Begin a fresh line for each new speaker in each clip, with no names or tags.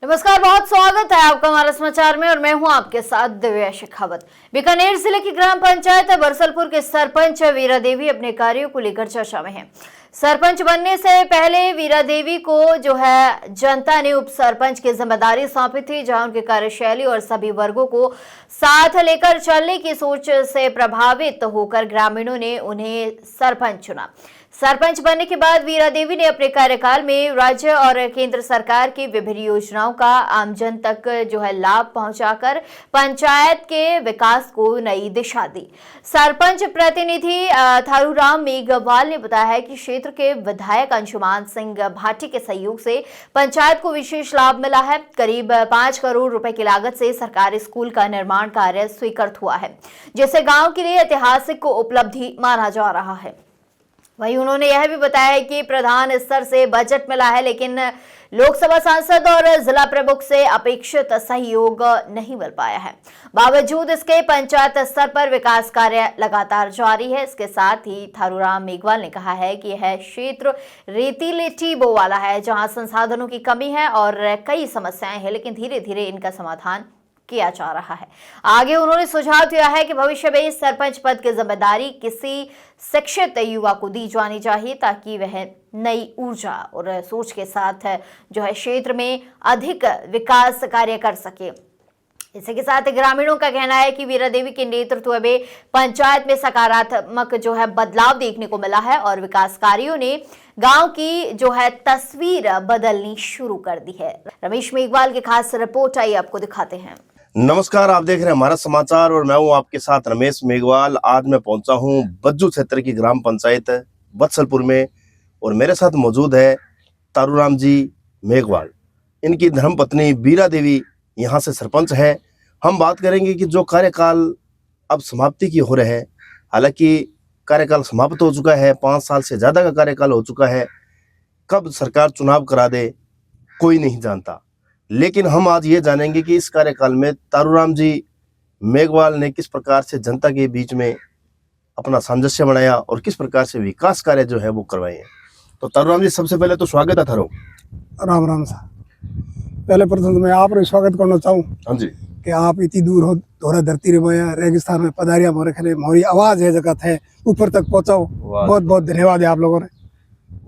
नमस्कार, बहुत स्वागत है आपका हमारे समाचार में और मैं हूं आपके साथ दिव्या शेखावत। बीकानेर जिले की ग्राम पंचायत बरसलपुर के सरपंच वीरा देवी अपने कार्यों को लेकर चर्चा में हैं। सरपंच बनने से पहले वीरा देवी को जनता ने उप सरपंच की जिम्मेदारी सौंपी थी, जहां उनकी कार्यशैली और सभी वर्गों को साथ लेकर चलने की सोच से प्रभावित होकर ग्रामीणों ने उन्हें सरपंच चुना। सरपंच बनने के बाद वीरा देवी ने अपने कार्यकाल में राज्य और केंद्र सरकार की विभिन्न योजनाओं का आमजन तक लाभ पहुंचाकर पंचायत के विकास को नई दिशा दी। सरपंच प्रतिनिधि थारूराम मेघवाल ने बताया है कि क्षेत्र के विधायक अंशुमान सिंह भाटी के सहयोग से पंचायत को विशेष लाभ मिला है। करीब 5 करोड़ रुपए की लागत से सरकारी स्कूल का निर्माण कार्य स्वीकृत हुआ है, जिसे गांव के लिए ऐतिहासिक उपलब्धि माना जा रहा है। वहीं उन्होंने यह भी बताया है कि प्रधान स्तर से बजट मिला है, लेकिन लोकसभा सांसद और जिला प्रमुख से अपेक्षित सहयोग नहीं मिल पाया है। बावजूद इसके पंचायत स्तर पर विकास कार्य लगातार जारी है। इसके साथ ही थारूराम मेघवाल ने कहा है कि यह क्षेत्र रेतीले टीबों वाला है, जहां संसाधनों की कमी है और कई समस्याएं हैं, लेकिन धीरे धीरे इनका समाधान किया जा रहा है। आगे उन्होंने सुझाव दिया है कि भविष्य में सरपंच पद की जिम्मेदारी किसी शिक्षित युवा को दी जानी चाहिए, ताकि वह नई ऊर्जा और सोच के साथ क्षेत्र में अधिक विकास कार्य कर सके। इसी के साथ ग्रामीणों का कहना है कि वीरा देवी के नेतृत्व में पंचायत में सकारात्मक बदलाव देखने को मिला है और विकास कार्यों ने गांव की तस्वीर बदलनी शुरू कर दी है। रमेश मेघवाल की खास रिपोर्ट आई, आपको दिखाते हैं।
नमस्कार, आप देख रहे हैं हमारा समाचार और मैं हूं आपके साथ रमेश मेघवाल। आज मैं पहुंचा हूं बज्जू क्षेत्र की ग्राम पंचायत बत्सलपुर में और मेरे साथ मौजूद है थारूराम जी मेघवाल। इनकी धर्मपत्नी वीरा देवी यहां से सरपंच है। हम बात करेंगे कि जो कार्यकाल अब समाप्ति की हो रहे हैं, हालांकि कार्यकाल समाप्त हो चुका है, 5 साल से ज्यादा का कार्यकाल हो चुका है। कब सरकार चुनाव करा दे कोई नहीं जानता, लेकिन हम आज ये जानेंगे कि इस कार्यकाल में थारूराम जी मेघवाल ने किस प्रकार से जनता के बीच में अपना सामंजस्य बनाया और किस प्रकार से विकास कार्य वो करवाए हैं। तो थारूराम जी, सबसे पहले तो स्वागत है थारो।
राम राम साहब। पहले प्रथम तो मैं आप स्वागत करना चाहूँ।
हाँ जी।
कि आप इतनी दूर हो, दोहरा धरती रे मोया रेगिस्तान में पधारिया मोरे खले, मोरी आवाज है जगह है ऊपर तक पहुंचाओ। बहुत बहुत धन्यवाद है आप लोगों ने।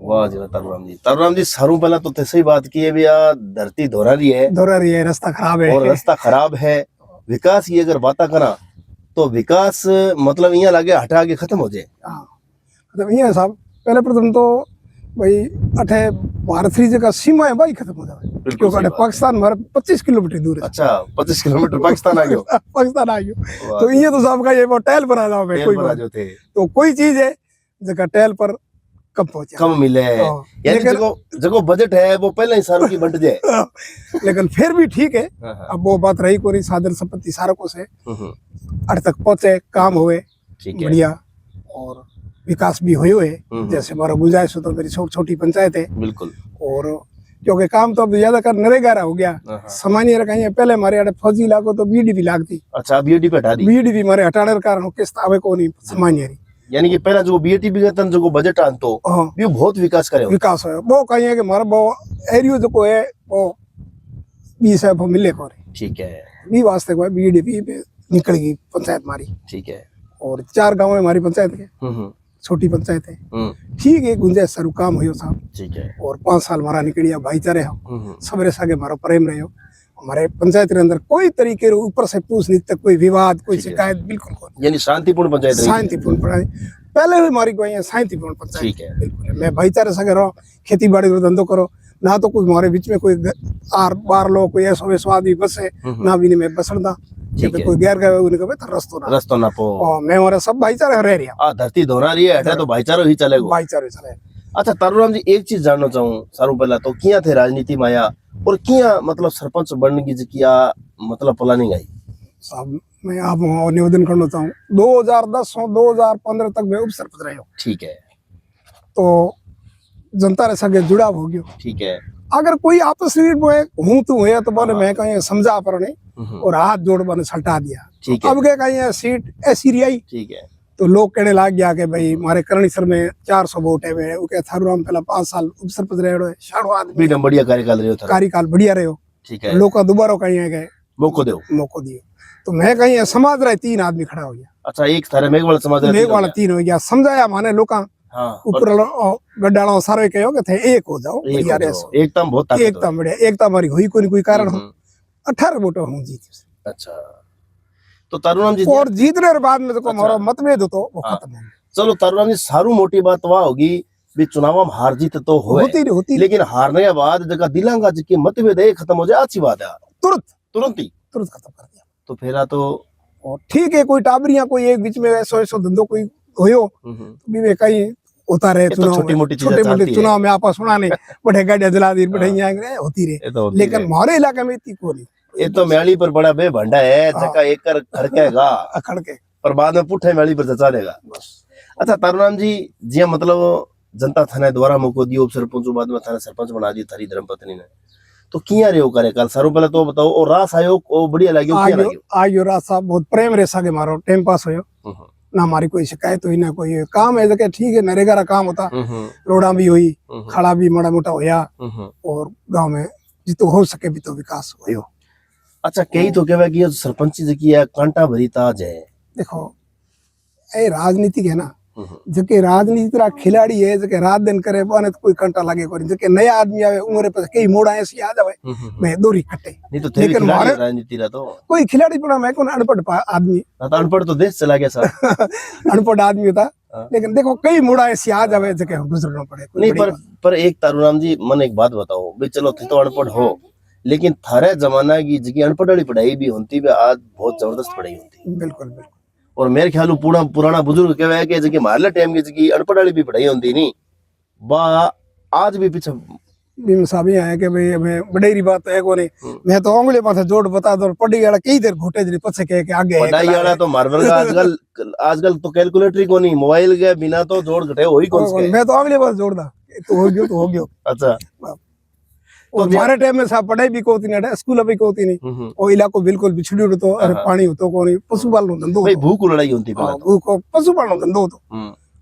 वाह जी थारूराम जी। थारूराम जी, सारू पहला तो सही बात की है भैया, धरती दोहरा रही है, रास्ता खराब है और रास्ता खराब है। विकास की अगर बात करा तो विकास मतलब यहाँ लागे हटा आगे खत्म हो जाए।
मतलब यहाँ साहब, पहले प्रथम तो भाई अठे भारत जगह सीमा है भाई खत्म हो जाए, क्योंकि पाकिस्तान हमारे 25 किलोमीटर दूर है।
अच्छा, 25 किलोमीटर पाकिस्तान आ गयो।
पाकिस्तान आ गयो तो ये तो साहब का ये टहल पर आ जाओ मैं कोई बात थे तो कोई चीज है जगह टहल पर कम मिले,
यानी जगह बजट है वो पहले ही सारों की बंट जाए।
लेकिन फिर भी ठीक है। अब वो बात रही कोई साधन संपत्ति सारों को से अड़ तक पहुंचे, काम हुए बढ़िया और विकास भी हुए है। जैसे हमारा गुंजाइश हो तो मेरी छोटी पंचायत है बिल्कुल, और क्योंकि काम तो अब ज्यादा कर नरेगा हो गया, सामान्य रखा। पहले हमारे फौजी इलाकों तो बीडीपी लागती। अच्छा, बीडीपी हटा दी। बीडीपी हमारे हटाने के कारण किस्त आवे को नहीं सामान्य,
यानी कि पहला जो बीटीपी का तन जो बजट आंतो ये बहुत विकास करे, विकास
है वो कहीं है कि हमारा वो एरियो जो को है वो 20 है वो मिले को।
ठीक है,
बी वास्ते को बीडीपी पे निकल गई पंचायत हमारी।
ठीक है, और
4 गांव है हमारी पंचायत के, छोटी पंचायत है। ठीक है, गुंजाइश सरू काम हो साहब। ठीक है, और 5 साल हमारा निकलिया भाईचारे हो, सबरे सागे हमारा प्रेम रहे हो। हमारे पंचायत के अंदर कोई तरीके ऊपर से पूछ नहीं तक कोई विवाद कोई शिकायत बिल्कुल कोई,
यानी शांतिपूर्ण पंचायत,
शांतिपूर्ण पहले भी हमारी कोई शांतिपूर्ण पंचायत। ठीक है, बिल्कुल। मैं भाईचारे से रहो, खेती बाड़ी धंधो करो ना, तो कुछ हमारे बीच में कोई आर बार लोग कोई ऐसा वैसा आदमी बसे ना भी मैं बसरदा कोई गैर गए उन्हें रस्तो ना पो। मैं हमारे सब भाईचारे रह रहा।
धरती दोहरा रही है, हटा तो भाईचारा ही चलेगा,
भाईचारे चले। अच्छा
थारूराम जी, एक चीज जानना चाहूँ सारू पहला तो किया थे राजनीति में आया और किया मतलब सरपंच बनने की किया मतलब प्लानिंग आई
साहब। मैं आप निवेदन करना चाहूँ 2010 और 2015 तक मैं उप सरपंच रहे हो। ठीक है, तो जनता रे संगे जुड़ाव हो गयो। ठीक है, अगर कोई आपस में हूं तू है तो बोले मैं कहीं समझा पर नहीं और हाथ जोड़ बने सल्टा दिया। ठीक है, अब के कहीं सीट ऐसी रही। ठीक है, तो लोग कहने लग गया कि भाई हमारे करणीसर में 400 वोट है। थारूराम पहला 5 साल उप सरपंच रहे, बढ़िया कार्यकाल बढ़िया रहे हो।
ठीक है।
लोग का दोबारा कहीं है गए
मौको दो।
मौको दियो तो मैं कहीं समाज रहे 3 आदमी खड़ा हो गया।
अच्छा, एक थारे मेघवाल समाज
मेघ वाला 3 हो गया, समझाया माने लोग
हाँ,
ऊपर गड्डाला सारे कहो के थे एक हो जाओ बढ़िया रेसो
एकता बहुत ताकत
एकदम बढ़िया एकता हमारी हुई कोई कारण हो 18 वोटों हूँ जीत।
अच्छा, तो तारूराम जी
और जीतने के बाद में तो हमारा मतभेद तो वो
हाँ।
खत्म हो गया।
चलो तारूराम जी, सारू मोटी बात वह होगी भी चुनाव में हार जीत तो होती लेकिन हारने के बाद जगह दिलांगा जी की मतभेद है खत्म हो जाए, अच्छी बात है, तुरंत ही
खत्म कर दिया।
तो फिर तो
और ठीक है, कोई टाबरिया कोई एक बीच में ऐसो धंधो कोई होयो भी वे कहीं होता रहे चुनाव,
छोटी मोटी
चुनाव में आपस सुनाने बड़े गाड़ियां जला दी बड़े होती रहे, लेकिन हमारे इलाके में इतनी को नहीं।
ये तो मैली पर बड़ा बे भंडा है जका एक कर खड़केगा
खड़के
पर बाद में पुठे मैली पर जचा देगा। अच्छा तारूराम जी, जी मतलब जनता थाने द्वारा मौको दियो सरपंच बाद में थाने सरपंच बना दी थारी धर्मपत्नी ने, तो किया रे वो करे कल सारो पहले तो बताओ, और रास आयो ओ बढ़िया लाग्यो क्या लाग्यो?
आयो रास साहब बहुत प्रेम रे सागे मारो टाइम पास होयो ना, हमारी कोई शिकायत हुई ना कोई काम है जगह ठीक है, नरेगा रा काम होता, रोड़ा भी हुई, खड़ा भी माड़ा मोटा होया और गांव में जितो हो सके भी तो विकास होयो।
अच्छा, कई तो कहवा कि सरपंच जी की कांटा भरी ताज है।
देखो ए राजनीति है ना, जके राजनीति तरह खिलाड़ी है जके रात दिन करे बने तो कोई कंटा लगे कोई, जके नया आदमी आवे उम्र पे कई मोड़ा ऐसी आ जावे मैं दोरी कटे,
नहीं तो लेकिन हमारे राजनीति रा तो
कोई खिलाड़ी पड़ा मैं कौन अनपढ़ आदमी,
अनपढ़ तो देश चला गया सर
अनपढ़ आदमी होता, लेकिन देखो कई मोड़ा ऐसी आ जावे जके गुजरना पड़े।
नहीं पर एक तारूराम जी मन एक बात बताओ भी, चलो थे तो अनपढ़ हो लेकिन थारे जमाना की जगह अनपढ़ वाली पढ़ाई भी होती भी आज बहुत जबरदस्त पढ़ाई होती।
बिल्कुल बिल्कुल।
और मेरे ख्याल पुराना बुजुर्ग कहवा है कि जगह मारले टाइम की जगह अनपढ़ वाली भी पढ़ाई होती नहीं बा आज भी पीछे
बीम साहब ये है कि भाई मैं बड़ेरी बात है कोनी, मैं तो उंगली पर जोड़ बता दो पढ़ी वाला कई देर घोटे जरी पछे कह के आगे
पढ़ाई वाला तो मार्बल का आजकल तो कैलकुलेटर को नहीं, मोबाइल के बिना तो जोड़ घटे हो ही कौन से,
मैं तो उंगली पर जोड़दा तो हो गयो। अच्छा, और हमारे टाइम में साहब पढ़ाई भी कोती नहीं, स्कूल भी कोती नहीं, और इलाको बिल्कुल बिछड़ी तो अरे पानी होतो कोनी, पशुपालन धंधो
भाई भूख लड़ाई होती पहले तो
भूख पशुपालन धंधो तो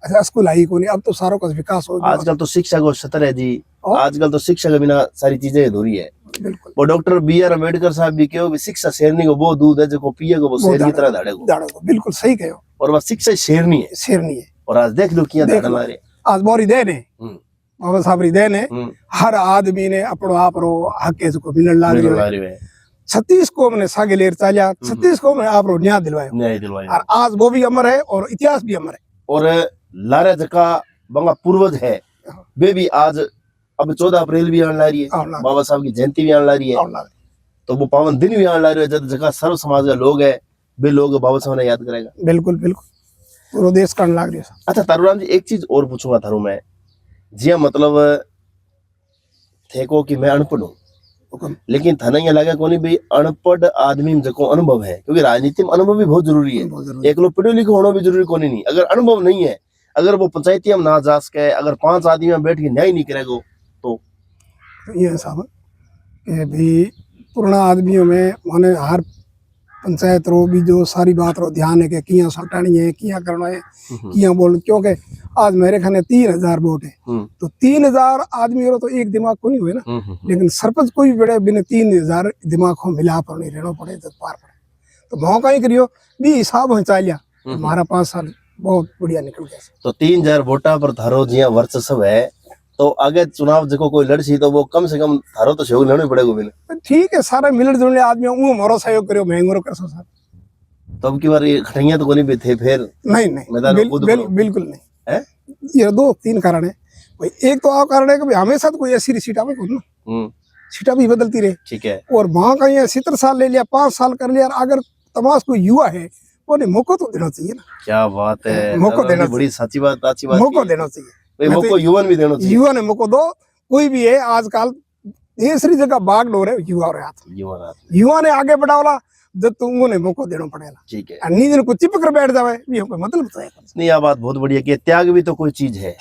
अच्छा स्कूल आई कोनी, अब तो सारों का विकास हो गया।
आजकल तो शिक्षा को सतर है जी, आजकल तो शिक्षा के बिना सारी चीजें अधूरी है। बिल्कुल। और डॉक्टर बी.आर. अम्बेडकर साहब भी कहो शिक्षा शेरनी को वो दूध है जो पिए को वो शेर की तरह दाड़े को, बिल्कुल सही कहो, और वह शिक्षा शेरनी है। और आज देख लो किया दाड़ा ला रहे, आज मोरी देने बाबा साहब री देने हर आदमी ने अपनो आप रो हक को मिलने लाग रही है। 36 को हमने सागे लेर चालिया, 36 को हमने आप रो न्याय दिलवाया, और आज वो भी अमर है और इतिहास भी अमर है। और लारे जका बंगा पूर्वज है वे भी आज अब 14 अप्रैल भी आने ला रही है, बाबा साहब की जयंती भी आने ला रही है, तो वो पावन दिन भी आने ला रही है जब जगह सर्व समाज का लोग है वे लोग बाबा साहब ने याद करेगा। बिल्कुल बिल्कुल, पूरा देश करने लाग रही है। अच्छा तारूराम जी, एक चीज और पूछूंगा थारू मैं, जी मतलब थे को कि मैं अनपढ़ हूँ, लेकिन थाना ये लगा कोनी भाई अनपढ़ आदमी में जो अनुभव है, क्योंकि राजनीति में अनुभव भी बहुत जरूरी है, एक लोग पढ़े लिखे होना भी जरूरी कोनी नहीं, अगर अनुभव नहीं है, अगर वो पंचायती में ना जा सके, अगर 5 आदमी में बैठ के न्याय नहीं करेगा तो
ये साहब कि भी पुराना आदमियों में माने हर पंचायत रो भी जो सारी बात रो ध्यान है कि किया सटानी है किया करना है किया बोल, क्योंकि आज मेरे खाने 3000 वोट है तो 3000 आदमी रो तो एक दिमाग को नहीं हुए ना, लेकिन सरपंच कोई भी बड़े बिना 3000 दिमाग को मिला पर नहीं रहना पड़े तो पार पड़े, तो मौका ही करियो भी हिसाब हो चालिया हमारा 5 साल बहुत बढ़िया निकल गया। तो
3000 वोटा पर थारो जिया वर्चस्व है, तो आगे चुनाव जो कोई लड़सी तो वो कम से कम थारो तो सहयोग लेना पड़ेगा बिना।
ठीक है, सारे मिलने जुलने आदमी वो मोरो सहयोग करियो महंगो कर सो सर,
तो अब की बार ये खटैया तो कोनी भी थे फिर
नहीं बिल्कुल नहीं है। ये 2-3 कारण है भाई, एक तो आ कारण है कि हमेशा तो कोई ऐसी सीट आवे ना, सीटा भी बदलती रहे, ठीक है, और वहां का ये 70 साल ले लिया 5 साल कर लिया, अगर तमाश कोई युवा है वो मौका तो देना चाहिए ना।
क्या बात है,
मौका देना,
बड़ी सच्ची बात अच्छी बात,
मौका देना चाहिए,
मौका युवा भी देना चाहिए,
युवा ने मौका दो, कोई भी है आजकल तीसरी जगह बाग डोरे युवा रे हाथ, युवा ने आगे बढ़ावला जब तुम ने मौका देना पड़ेगा, ठीक है, नींद को चिपक कर बैठ जावे ये कोई मतलब तो है नहीं।
यह बात बहुत बढ़िया कि त्याग भी तो कोई चीज है,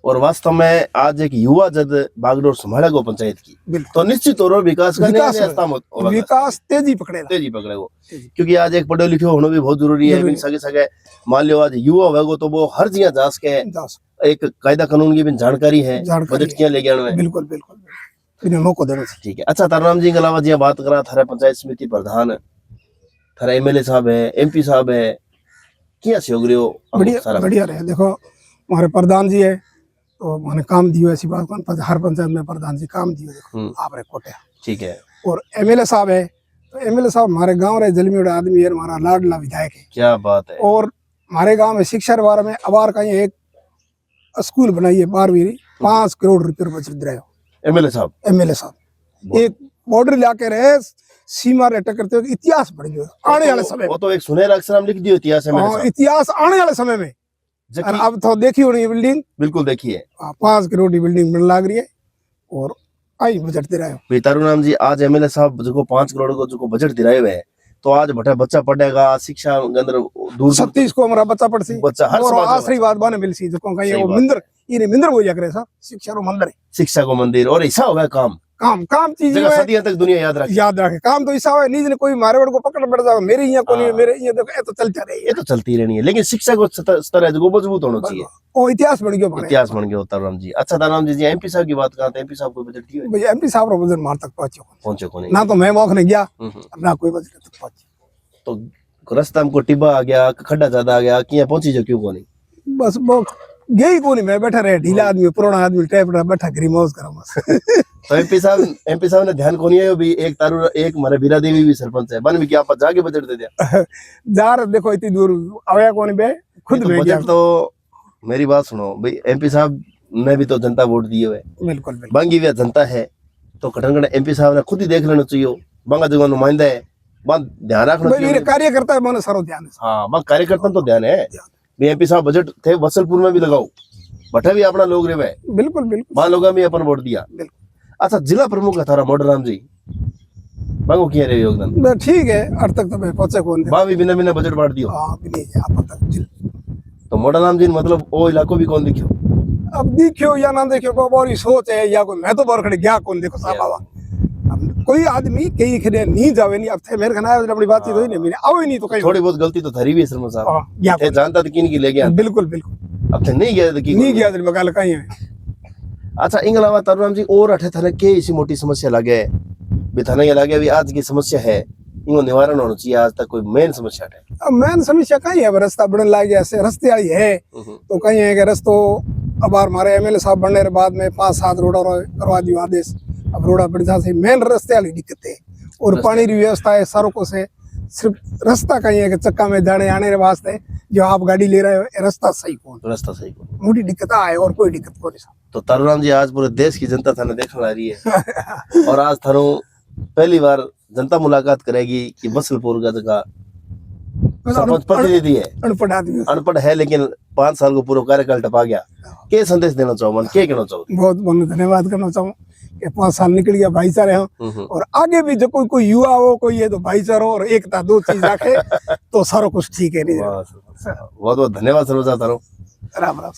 और वास्तव में आज एक युवा जब बागडोर संभालेगा पंचायत की तो निश्चित तौर पर विकास का
विकास तेजी पकड़ेगा,
क्योंकि आज एक पढ़े लिखे होना भी बहुत जरूरी है। सके मान लो आज युवा होगा तो वो हर जगह जा सके, एक कायदा कानून की भी जानकारी है, बजट क्या लेके आना है,
बिल्कुल बिल्कुल, इन्हें मौको देना चाहिए।
ठीक है। अच्छा तारूराम जी के अलावा जी बात करा थारे पंचायत समिति प्रधान थारा एमएलए साहब है, एमपी साहब है, क्या सहयोग रहे हो?
बढ़िया बढ़िया रहे। देखो हमारे प्रधान जी है तो मैंने काम दियो, ऐसी बात कौन, हर पंचायत में प्रधान जी काम दियो। देखो आप रे कोटे,
ठीक है।
और एमएलए साहब है तो एमएलए साहब हमारे गांव रे जलमीड़ा आदमी है, हमारा लाडला विधायक है।
क्या बात है।
और हमारे गांव में शिक्षा के बारे में अबार कहीं एक स्कूल बनाई है 12वीं, 5 करोड़ रुपये बचत रहे हो
एमएलए साहब
एक बॉर्डर लाके रहे, सीमा रे टकरते हुए इतिहास बन गयो आने वाले समय
वो तो एक सुनहरा अक्षर में लिख दियो इतिहास है
में। इतिहास आने वाले समय में। और अब तो देखी होनी बिल्डिंग,
बिल्कुल देखिए
5 करोड़ की बिल्डिंग बन लाग रही है और आई बजट दे रहे हो।
तारूराम जी आज एमएलए साहब जो 5 करोड़ को जो बजट दिलाए हुए है, तो आज बटा बच्चा पढ़ेगा, शिक्षा के अंदर दूर
37 को हमारा बच्चा पढ़सी,
बच्चा हर
और
समाज में
आशीर्वाद बने मिलसी जो कहीं
सही
वो
बात
मंदिर ये मंदिर वो जाकर सब शिक्षा रो मंदिर है,
शिक्षा को मंदिर और ऐसा हुआ काम
काम चीज
जगह सदियों तक दुनिया याद रखे
काम तो ऐसा है नीज ने कोई मारे को पकड़ बैठ जाओ मेरे यहाँ को नहीं, मेरे ये देखो ये तो चलता रही
ये तो चलती रहनी है, लेकिन शिक्षा को स्तर है जो मजबूत होना चाहिए।
वो इतिहास बन गया,
इतिहास बन गया तारूराम जी। अच्छा तारूराम जी एमपी साहब की बात करते हैं, एमपी साहब को बजट दियो
भाई एमपी साहब रो बजट मार तक
पहुंचे को नहीं,
ना तो मैं मौक ने गया ना कोई बजट तक पहुंचे।
तो रास्ता में को टिब्बा आ गया, खड्डा ज्यादा आ गया, किया पहुंची जो क्यों को नहीं?
बस वो गई को नहीं, मैं बैठा रहे ढीला आदमी पुराना आदमी टाइप रहा बैठा घरी मौज करा बस।
तो एमपी साहब ने ध्यान को नहीं है भी एक हमारे बीरा देवी भी सरपंच है, बन भी क्या आप जाके बजट दे दिया
जा रहे देखो इतनी दूर आया कौन बे खुद
तो बजट तो मेरी बात सुनो भाई, एमपी साहब ने भी तो जनता वोट दिए हुए,
बिल्कुल
बांगी हुआ जनता है, तो कटनगढ़ एमपी साहब ने खुद ही देख लेना चाहिए, बांगा जगह नुमाइंदा है, बात ध्यान रखना चाहिए।
मेरे कार्यकर्ता है मैंने सारो ध्यान है।
हाँ बात कार्यकर्ता तो ध्यान है भी एमपी साहब बजट थे वत्सलपुर में भी लगाओ, बठा भी अपना लोग रहे,
बिल्कुल बिल्कुल
वहां लोगों में अपन वोट दिया। अच्छा जिला प्रमुख है थारा मोडराम जी, बांगो किया रहे योगदान
ठीक है, अब तक तो मैं पहुंचे कौन
बा भी बिना बिना बजट बांट दियो।
हां भी नहीं आप तक
तो मोडराम जी मतलब वो इलाको भी कौन दिखियो?
अब दिखियो या ना दिखियो बाबा और सोच है या कोई मैं तो बार खड़े गया कौन देखो साहब बाबा कोई आदमी कई खड़े नहीं जावे नहीं, अब थे मेरे खाना अपनी बातचीत हुई नहीं, मेरे आओ ही नहीं तो कहीं
थोड़ी बहुत गलती तो थरी भी है शर्मा साहब,
या
थे जानता तो किन की ले गया,
बिल्कुल बिल्कुल
अब थे नहीं गया तो की
नहीं गया दिल बगाल कहीं है।
अच्छा इंग अलावा तारूराम जी और अठे थाने के इसी मोटी समस्या लगे भी थाने ये लगे भी आज की समस्या है इनको निवारण होना चाहिए, आज तक कोई मेन समस्या है?
अब मेन समस्या कहीं है, रास्ता बनने लग गया से रस्ते आई है तो कहीं है कि रस्तो अब हमारे एमएलए साहब बनने के बाद में 5-7 रोड करवा दियो आदेश, अब रोड़ा बढ़ जाते मेन रस्ते वाली दिक्कत है और पानी की व्यवस्था है सड़कों से, सिर्फ रास्ता कहीं है कि चक्का में जाने आने के वास्ते जो आप गाड़ी ले रहे हो रास्ता सही कौन,
रास्ता सही कौन,
मोटी दिक्कत है और कोई दिक्कत को नहीं।
तो तारूराम जी आज पूरे देश की जनता थाने देखने आ रही है और आज थारो पहली बार जनता मुलाकात करेगी कि वत्सलपुर का जगह सरपंच प्रतिनिधि है, अनपढ़ है लेकिन 5 साल को पूरा कार्यकाल टपा गया, क्या संदेश देना चाहो मन, क्या कहना चाहो?
बहुत बहुत धन्यवाद करना चाहूँ कि 5 साल निकल गया भाईचारे हो और आगे भी जो कोई युवा हो कोई ये तो भाईचारा और एकता 2 चीज रखे तो सारा कुछ ठीक है।
बहुत बहुत धन्यवाद सर्वजा तारो,
राम राम।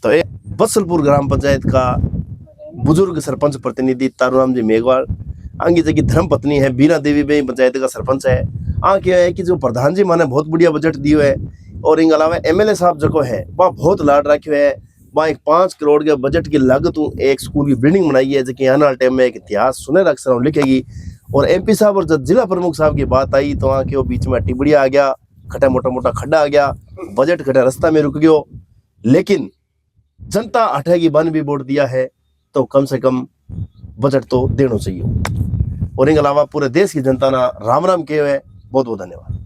तो एक वत्सलपुर ग्राम पंचायत का बुजुर्ग सरपंच प्रतिनिधि तारूराम जी मेघवाल, आंगी जगह धर्म पत्नी है बीरा देवी बे पंचायत का सरपंच है। क्या है कि जो प्रधान जी माने बहुत बढ़िया बजट दियो है और इन अलावा एमएलए साहब जो है वह बहुत लाड रखियो है, वहाँ एक 5 करोड़ के बजट की लागत एक स्कूल की बिल्डिंग बनाई है जो आने वाले टाइम में एक इतिहास सुनहरा अक्षरों लिखेगी। और एमपी साहब और जब जिला प्रमुख साहब की बात आई तो वहाँ के वो बीच में टिबड़िया आ गया, खटा मोटा खड्डा आ गया, बजट खटा रास्ता में रुक गयो, लेकिन जनता अठेगी बन भी वोट दिया है तो कम से कम बजट तो देना चाहिए। और इन अलावा पूरे देश की जनता ना राम राम के हुए, बहुत बहुत धन्यवाद।